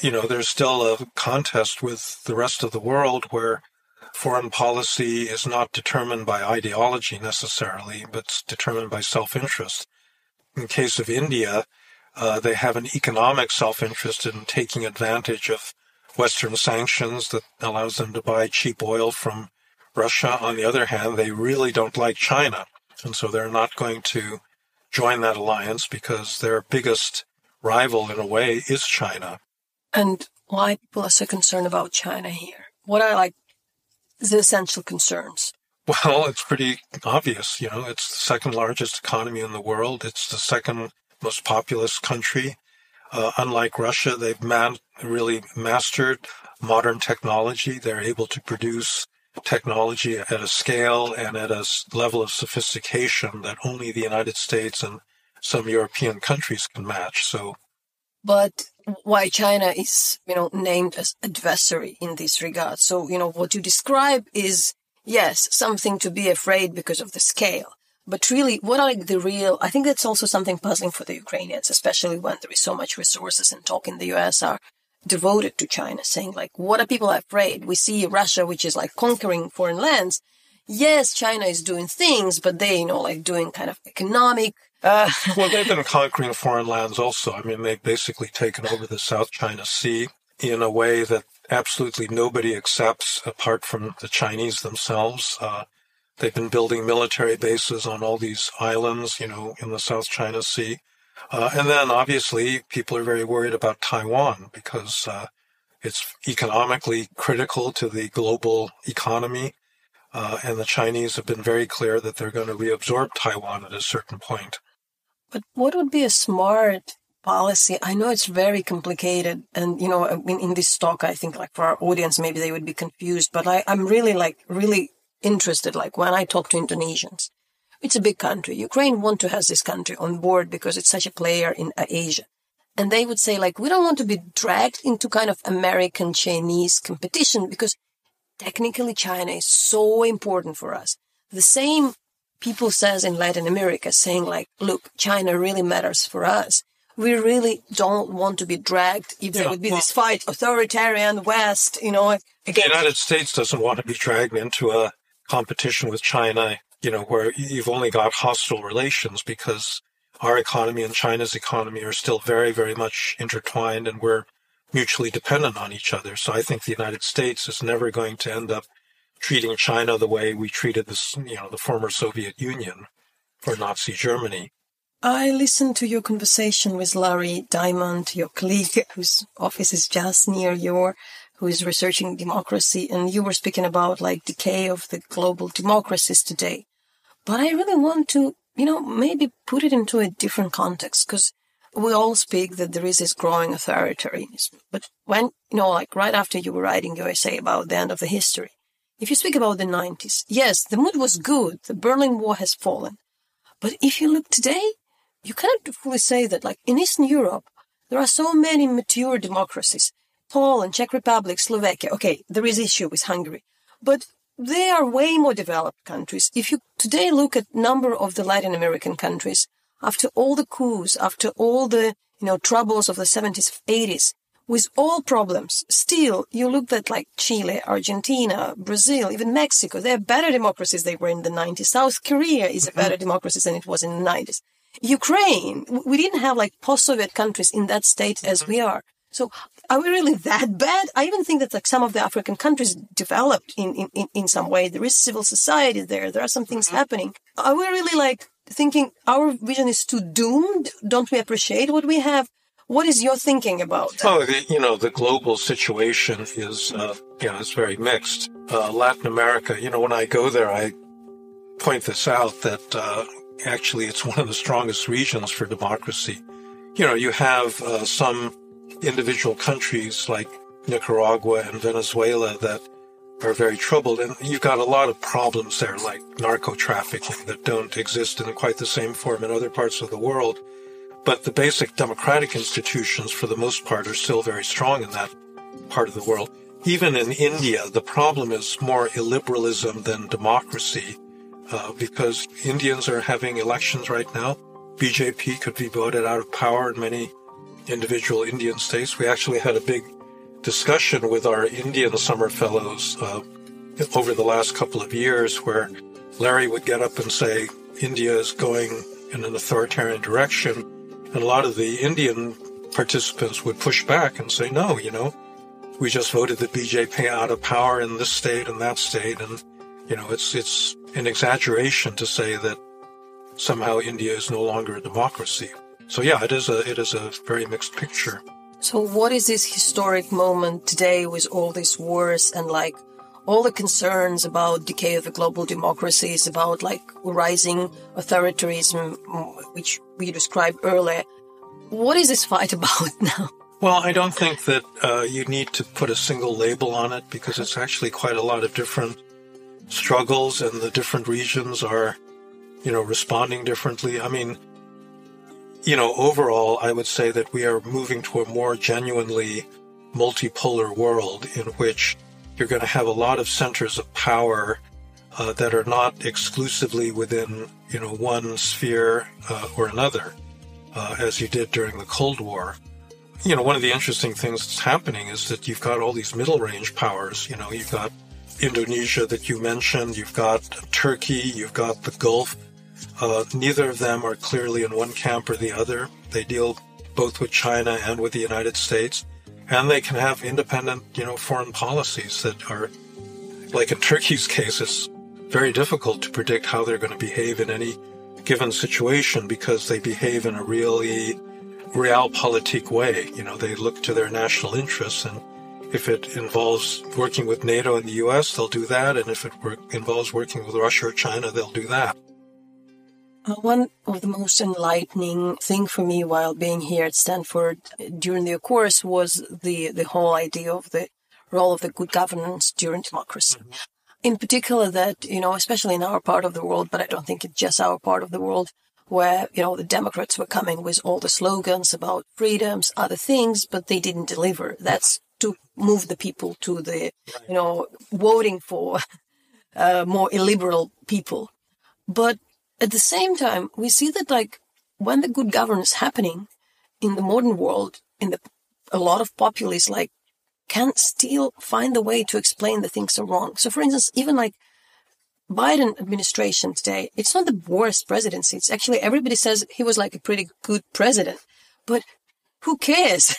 there's still a contest with the rest of the world where foreign policy is not determined by ideology necessarily, but it's determined by self-interest. In the case of India, they have an economic self-interest in taking advantage of Western sanctions that allows them to buy cheap oil from Russia. On the other hand, they really don't like China, and so they're not going to join that alliance because their biggest rival, in a way, is China. And why people are so concerned about China here? What are, the essential concerns? Well, it's pretty obvious. It's the second largest economy in the world. It's the second most populous country. Unlike Russia, they've really mastered modern technology. They're able to produce technology at a scale and at a level of sophistication that only the United States and some European countries can match. But why China is, named as adversary in this regard. So, what you describe is, yes, something to be afraid because of the scale. But really, what are I think that's also something puzzling for the Ukrainians, especially when there is so much resources and talk in the US are devoted to China, saying what are people afraid? We see Russia, which is conquering foreign lands. Yes, China is doing things, but they, doing kind of economic Well, they've been conquering foreign lands also. I mean, they've basically taken over the South China Sea in a way that absolutely nobody accepts apart from the Chinese themselves. They've been building military bases on all these islands, in the South China Sea. And then, obviously, people are very worried about Taiwan because it's economically critical to the global economy. And the Chinese have been very clear that they're going to reabsorb Taiwan at a certain point. But what would be a smart policy? I know it's very complicated. And, in this talk, I think, for our audience, maybe they would be confused. But I'm really interested, when I talk to Indonesians. It's a big country. Ukraine want to have this country on board because it's such a player in Asia. And they would say, we don't want to be dragged into kind of American-Chinese competition because technically China is so important for us. The same people says in Latin America, saying look, China really matters for us. We really don't want to be dragged if there would be this fight, authoritarian West, again. The United States doesn't want to be dragged into a competition with China, where you've only got hostile relations because our economy and China's economy are still very, very much intertwined and we're mutually dependent on each other. So I think the United States is never going to end up treating China the way we treated the former Soviet Union or Nazi Germany. I listened to your conversation with Larry Diamond, your colleague whose office is just near who is researching democracy, and you were speaking about decay of the global democracies today. But I really want to, maybe put it into a different context, because we all speak that there is this growing authoritarianism. But when, right after you were writing your essay about the end of the history, if you speak about the 90s, yes, the mood was good. The Berlin Wall has fallen. But if you look today, you cannot fully say that, in Eastern Europe, there are so many mature democracies. Poland, Czech Republic, Slovakia. Okay, there is issue with Hungary. But they are way more developed countries. If you today look at number of the Latin American countries, after all the coups, after all the, troubles of the 70s, 80s, with all problems, still you look at Chile, Argentina, Brazil, even Mexico. They're better democracies than they were in the 90s. South Korea is a better democracy than it was in the 90s. Ukraine, we didn't have post-Soviet countries in that state as we are. So are we really that bad? I even think that some of the African countries developed in some way. There is civil society there. There are some things happening. Are we really thinking our vision is too doomed? Don't we appreciate what we have? What is your thinking about that? Oh, the global situation is, it's very mixed. Latin America, when I go there, I point this out that actually it's one of the strongest regions for democracy. You have some individual countries like Nicaragua and Venezuela that are very troubled, and you've got a lot of problems there, like narco-trafficking, that don't exist in quite the same form in other parts of the world. But the basic democratic institutions, for the most part, are still very strong in that part of the world. Even in India, the problem is more illiberalism than democracy, because Indians are having elections right now. BJP could be voted out of power in many individual Indian states. We actually had a big discussion with our Indian summer fellows over the last couple of years where Larry would get up and say, India is going in an authoritarian direction. And a lot of the Indian participants would push back and say, no, we just voted the BJP out of power in this state and that state. And, it's an exaggeration to say that somehow India is no longer a democracy. So yeah, it is a very mixed picture. So what is this historic moment today with all these wars and all the concerns about decay of the global democracies, about rising authoritarianism, which we described earlier? What is this fight about now? Well, I don't think that you need to put a single label on it because it's actually quite a lot of different struggles and the different regions are, responding differently. I mean, overall, I would say that we are moving to a more genuinely multipolar world in which you're going to have a lot of centers of power that are not exclusively within, one sphere or another, as you did during the Cold War. One of the interesting things that's happening is that you've got all these middle-range powers. You've got Indonesia that you mentioned, you've got Turkey, you've got the Gulf Neither of them are clearly in one camp or the other. They deal both with China and with the United States. And they can have independent, foreign policies that are, like in Turkey's case, it's very difficult to predict how they're going to behave in any given situation because they behave in a really realpolitik way. They look to their national interests, and if it involves working with NATO and the US, they'll do that, and if it involves working with Russia or China, they'll do that. One of the most enlightening thing for me while being here at Stanford during the course was the whole idea of the role of the good governance during democracy. Mm-hmm. In particular that, especially in our part of the world, but I don't think it's just our part of the world, where, the Democrats were coming with all the slogans about freedoms, other things, but they didn't deliver. That's to move the people to the, voting for more illiberal people. But at the same time, we see that, when the good governance happening in the modern world, a lot of populists, can still find a way to explain the things are wrong. So, for instance, even Biden administration today, it's not the worst presidency. It's actually, everybody says he was a pretty good president. But who cares?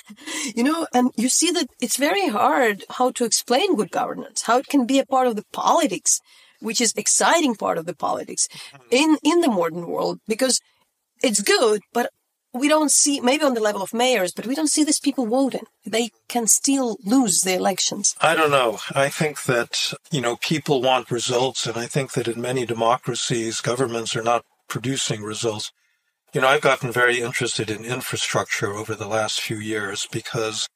And you see that it's very hard how to explain good governance, how it can be a part of the politics, which is exciting part of the politics in the modern world, because it's good, but we don't see, maybe on the level of mayors, but we don't see these people voting. They can still lose the elections. I don't know. I think that, people want results, and I think that in many democracies, governments are not producing results. I've gotten very interested in infrastructure over the last few years because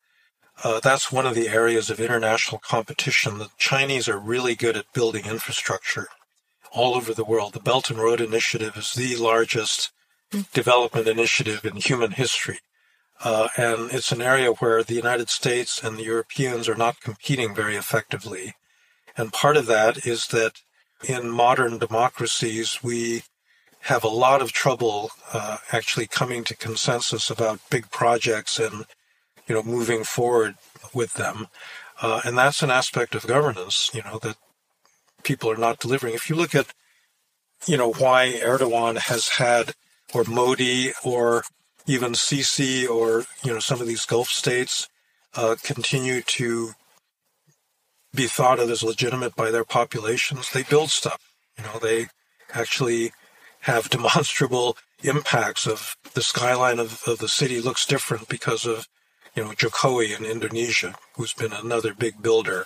that's one of the areas of international competition. The Chinese are really good at building infrastructure all over the world. The Belt and Road Initiative is the largest development initiative in human history. And it's an area where the United States and the Europeans are not competing very effectively. And part of that is that in modern democracies, we have a lot of trouble actually coming to consensus about big projects and, moving forward with them. And that's an aspect of governance, that people are not delivering. If you look at, why Erdogan has had, or Modi, or even Sisi, or, some of these Gulf states continue to be thought of as legitimate by their populations, they build stuff. They actually have demonstrable impacts of the skyline of the city looks different because of, Jokowi in Indonesia, who's been another big builder.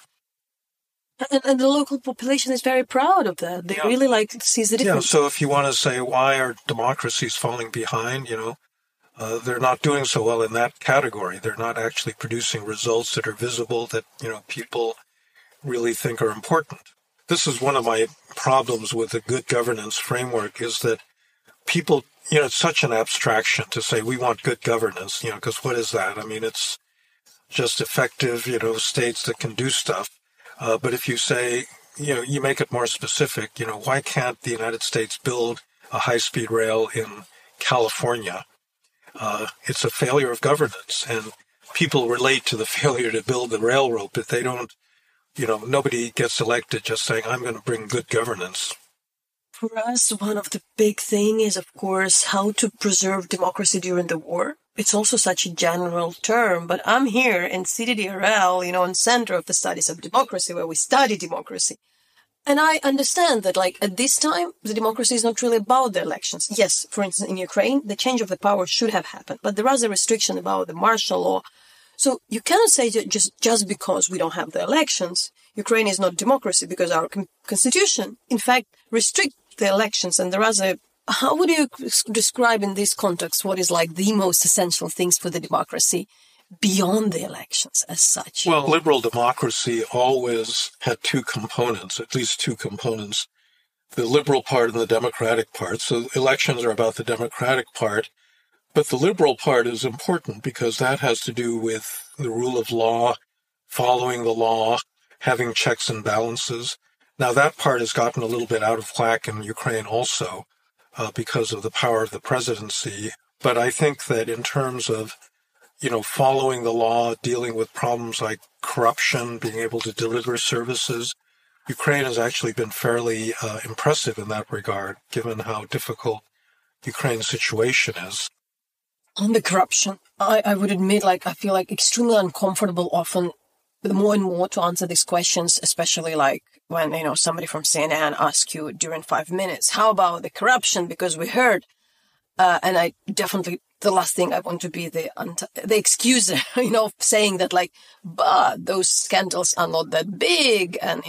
And the local population is very proud of that. They really sees the difference. Yeah, so if you want to say, why are democracies falling behind, they're not doing so well in that category. They're not actually producing results that are visible, that, people really think are important. This is one of my problems with the good governance framework, is that people, it's such an abstraction to say we want good governance, because what is that? I mean, it's just effective, states that can do stuff. But if you say, you make it more specific, why can't the United States build a high-speed rail in California? It's a failure of governance, and people relate to the failure to build the railroad, but they don't, nobody gets elected just saying, I'm going to bring good governance. For us, one of the big things is, of course, how to preserve democracy during the war. It's also such a general term, but I'm here in CDDRL, in Center of the Studies of Democracy, where we study democracy. And I understand that, at this time, the democracy is not really about the elections. Yes, for instance, in Ukraine, the change of the power should have happened, but there is a restriction about the martial law. So you cannot say that just because we don't have the elections, Ukraine is not democracy, because our constitution, in fact, restricts the elections. And there is how would you describe in this context what is the most essential things for the democracy beyond the elections as such? Well, liberal democracy always had two components, at least two components, the liberal part and the democratic part. So elections are about the democratic part, but the liberal part is important because that has to do with the rule of law, following the law, having checks and balances. Now, that part has gotten a little bit out of whack in Ukraine also because of the power of the presidency. But I think that in terms of, following the law, dealing with problems like corruption, being able to deliver services, Ukraine has actually been fairly impressive in that regard, given how difficult Ukraine's situation is. On the corruption, I would admit, I feel extremely uncomfortable often, more and more, to answer these questions, especially when, somebody from CNN asks you during 5 minutes, how about the corruption? Because we heard, and I definitely, the last thing I want to be the excuser, saying that but those scandals are not that big and,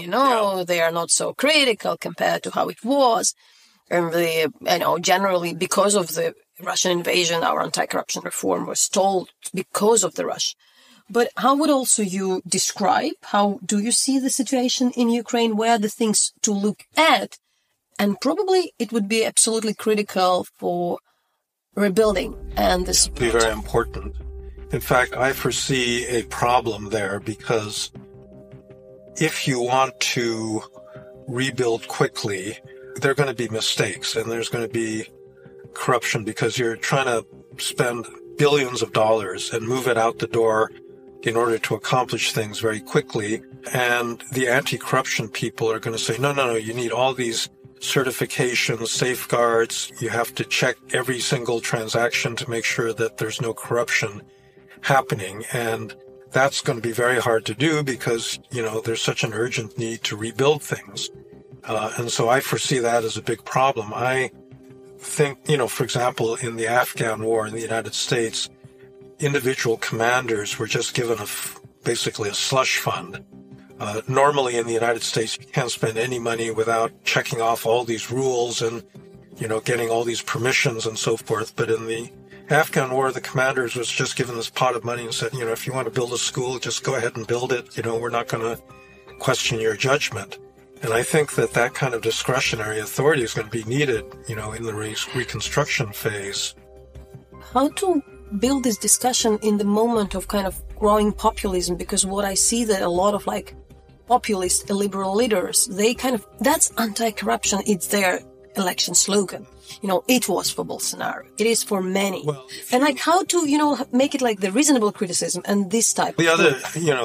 they are not so critical compared to how it was. And generally because of the Russian invasion, our anti-corruption reform was stalled because of the rush. But how would also you describe, how do you see the situation in Ukraine? Where are the things to look at? And probably it would be absolutely critical for rebuilding and this. Be very important. In fact, I foresee a problem there because if you want to rebuild quickly, there are going to be mistakes and there's going to be corruption because you're trying to spend billions of dollars and move it out the door in order to accomplish things very quickly. And the anti-corruption people are going to say, no, you need all these certifications, safeguards. You have to check every single transaction to make sure that there's no corruption happening. And that's going to be very hard to do because, there's such an urgent need to rebuild things. And so I foresee that as a big problem. I think, for example, in the Afghan war in the United States, individual commanders were just given basically a slush fund. Normally in the United States, you can't spend any money without checking off all these rules and, getting all these permissions and so forth. But in the Afghan war, the commanders was just given this pot of money and said, if you want to build a school, just go ahead and build it. We're not going to question your judgment. And I think that kind of discretionary authority is going to be needed, in the reconstruction phase. How to build this discussion in the moment of kind of growing populism? Because what I see that a lot of populist liberal leaders, they that's anti-corruption. It's their election slogan. It was for Bolsonaro. It is for many. Well, and how to, make it the reasonable criticism and this type. The other,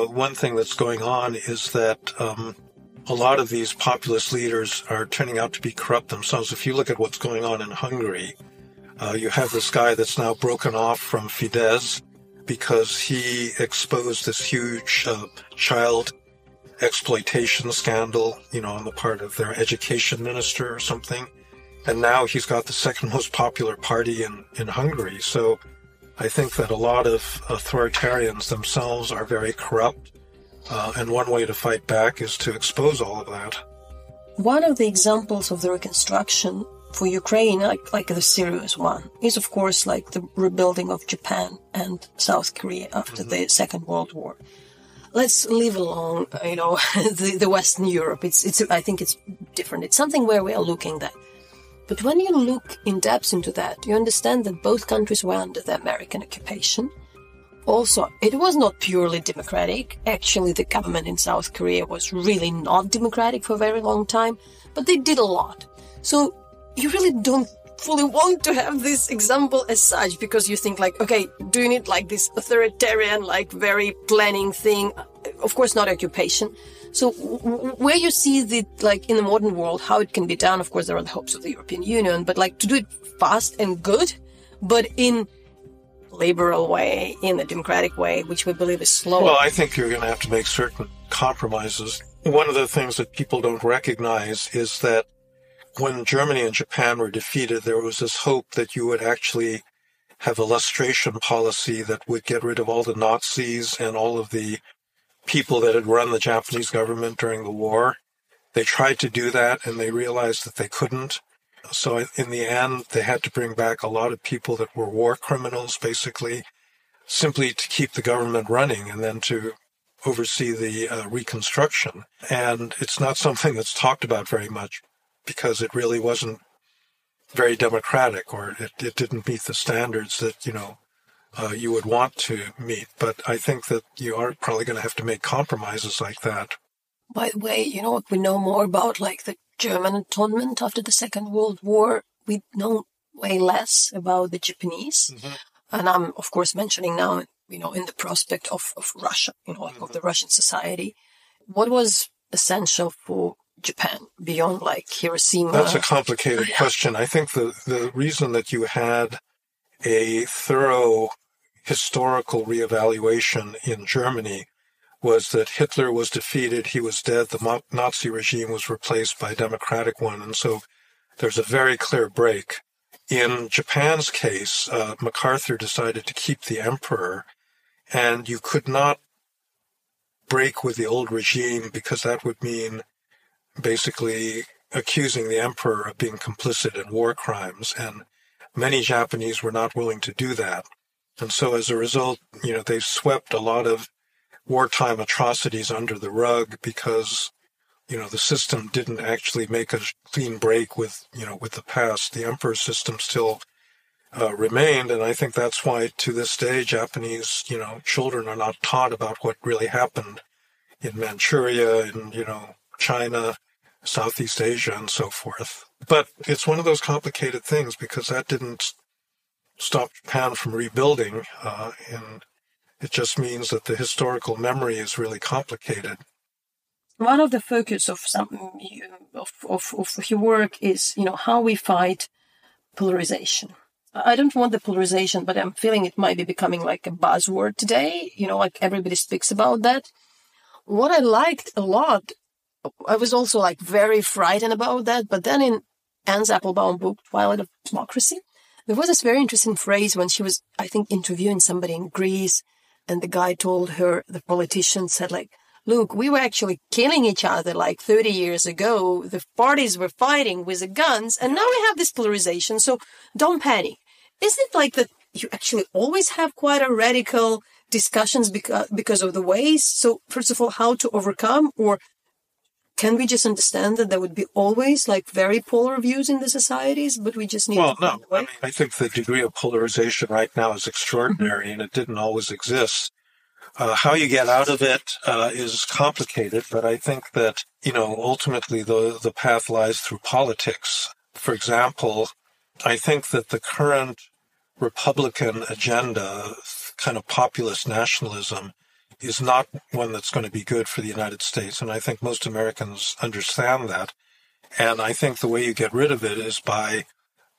one thing that's going on is that, a lot of these populist leaders are turning out to be corrupt themselves. If you look at what's going on in Hungary, you have this guy that's now broken off from Fidesz because he exposed this huge child exploitation scandal, on the part of their education minister or something. And now he's got the second most popular party in Hungary. So I think that a lot of authoritarians themselves are very corrupt. And one way to fight back is to expose all of that. One of the examples of the reconstruction for Ukraine, like the serious one, is of course the rebuilding of Japan and South Korea after the Second World War. Let's leave alone, the Western Europe. I think it's different. It's something where we are looking at. But when you look in depth into that, you understand that both countries were under the American occupation. Also, it was not purely democratic. Actually, the government in South Korea was really not democratic for a very long time, but they did a lot. So you really don't fully want to have this example as such because you think okay, do you need this authoritarian, very planning thing? Of course, not occupation. So where you see in the modern world, how it can be done, of course, there are the hopes of the European Union, but to do it fast and good, but in liberal way, in a democratic way, which we believe is slow. Well, I think you're going to have to make certain compromises. One of the things that people don't recognize is that when Germany and Japan were defeated, there was this hope that you would actually have a lustration policy that would get rid of all the Nazis and all of the people that had run the Japanese government during the war. They tried to do that and they realized that they couldn't. So in the end, they had to bring back a lot of people that were war criminals, basically, simply to keep the government running and then to oversee the reconstruction. And it's not something that's talked about very much because it really wasn't very democratic, or it didn't meet the standards that, you would want to meet. But I think that you are probably going to have to make compromises like that. By the way, we know more about the German atonement after the Second World War. We know way less about the Japanese. Mm-hmm. And I'm, of course, mentioning now, in the prospect of Russia, of the Russian society. What was essential for Japan beyond like Hiroshima? That's a complicated question. I think the reason that you had a thorough historical reevaluation in Germany was that Hitler was defeated, he was dead, the Nazi regime was replaced by a democratic one, and so there's a very clear break. In Japan's case, MacArthur decided to keep the emperor, and you could not break with the old regime because that would mean basically accusing the emperor of being complicit in war crimes, and many Japanese were not willing to do that. And so as a result, they swept a lot of wartime atrocities under the rug because, the system didn't actually make a clean break with the past. The emperor system still remained, and I think that's why to this day Japanese, children are not taught about what really happened in Manchuria, in, China, Southeast Asia, and so forth. But it's one of those complicated things because that didn't stop Japan from rebuilding, and it just means that the historical memory is really complicated. One of the focus of your work is, how we fight polarization. I don't want the polarization, but I'm feeling it might be becoming like a buzzword today. Like everybody speaks about that. What I liked a lot, I was also like very frightened about that. But then in Anne Applebaum book, Twilight of Democracy, there was this very interesting phrase when she was, I think, interviewing somebody in Greece, and the guy told her, the politician said like, look, we were actually killing each other like 30 years ago. The parties were fighting with the guns, and now we have this polarization, so don't panic. Is it like that you actually always have quite a radical discussions because of the ways? So first of all, how to overcome, or can we just understand that there would be always like very polar views in the societies, but we just need to find a way? I think the degree of polarization right now is extraordinary, and it didn't always exist. How you get out of it is complicated, but I think that, ultimately the path lies through politics. For example, I think that the current Republican agenda, kind of populist nationalism, is not one that's going to be good for the United States, and I think most Americans understand that. And I think the way you get rid of it is by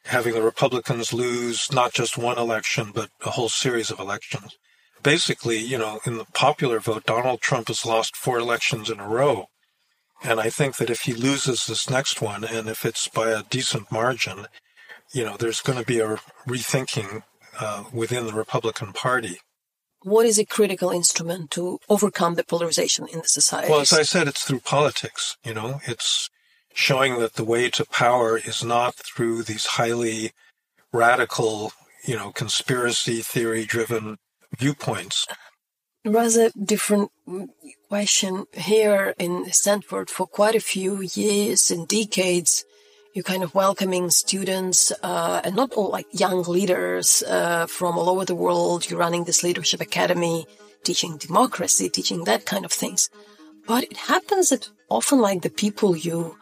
having the Republicans lose not just one election, but a whole series of elections. Basically, in the popular vote, Donald Trump has lost 4 elections in a row. And I think that if he loses this next one, and if it's by a decent margin, there's going to be a rethinking within the Republican Party. What is a critical instrument to overcome the polarization in the society? Well, as I said, it's through politics. It's showing that the way to power is not through these highly radical, conspiracy theory-driven viewpoints. Rather different question here in Stanford. For quite a few years and decades, you're kind of welcoming students, and not all like young leaders from all over the world. You're running this leadership academy, teaching democracy, teaching that kind of things. But it happens that often like the people you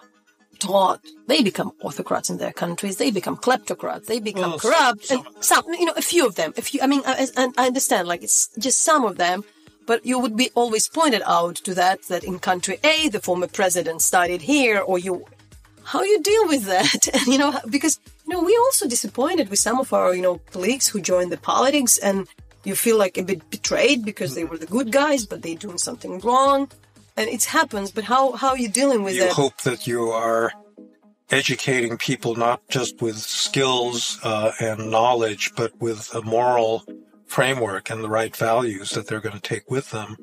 taught, they become autocrats in their countries, they become kleptocrats, they become corrupt, and some, a few of them. I understand, like it's just some of them, but you would be always pointed out to that in country A, the former president studied here, or how you deal with that? And, because, we're also disappointed with some of our, colleagues who joined the politics, and you feel like a bit betrayed because they were the good guys, but they're doing something wrong. And it happens, but how are you dealing with that? You hope that you are educating people not just with skills and knowledge, but with a moral framework and the right values that they're going to take with them.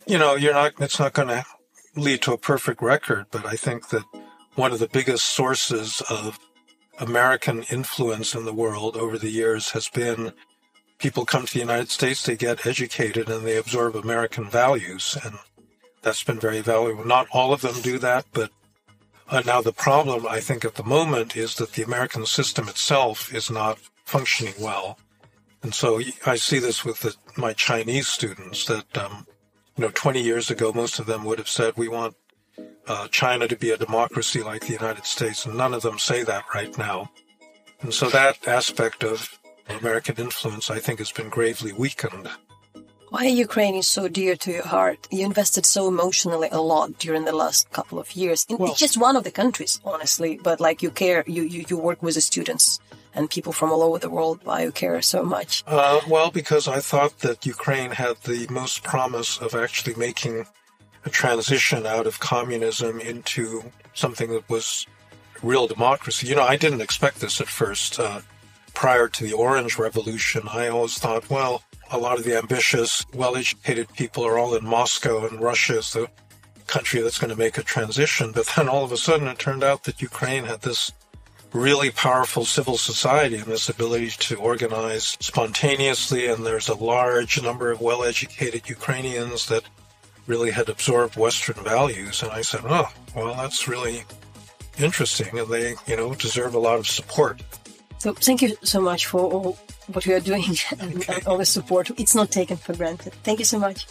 It's not going to lead to a perfect record, but I think that one of the biggest sources of American influence in the world over the years has been people come to the United States, they get educated, and they absorb American values, and that's been very valuable. Not all of them do that, but now the problem, I think, at the moment is that the American system itself is not functioning well. And so I see this with my Chinese students that, 20 years ago, most of them would have said, we want China to be a democracy like the United States, and none of them say that right now. And so that aspect of American influence, I think, has been gravely weakened. Why Ukraine is so dear to your heart? You invested so emotionally a lot during the last couple of years. It's just one of the countries, honestly, but like you care, you work with the students and people from all over the world. Why you care so much? Well, because I thought that Ukraine had the most promise of actually making a transition out of communism into something that was real democracy. I didn't expect this at first. Prior to the Orange Revolution, I always thought, well, a lot of the ambitious, well-educated people are all in Moscow, and Russia is the country that's going to make a transition. But then all of a sudden it turned out that Ukraine had this really powerful civil society and this ability to organize spontaneously, and there's a large number of well-educated Ukrainians that really had absorbed Western values. And I said, oh, well, that's really interesting, and they, deserve a lot of support. So thank you so much for all what we are doing and all the support. It's not taken for granted. Thank you so much.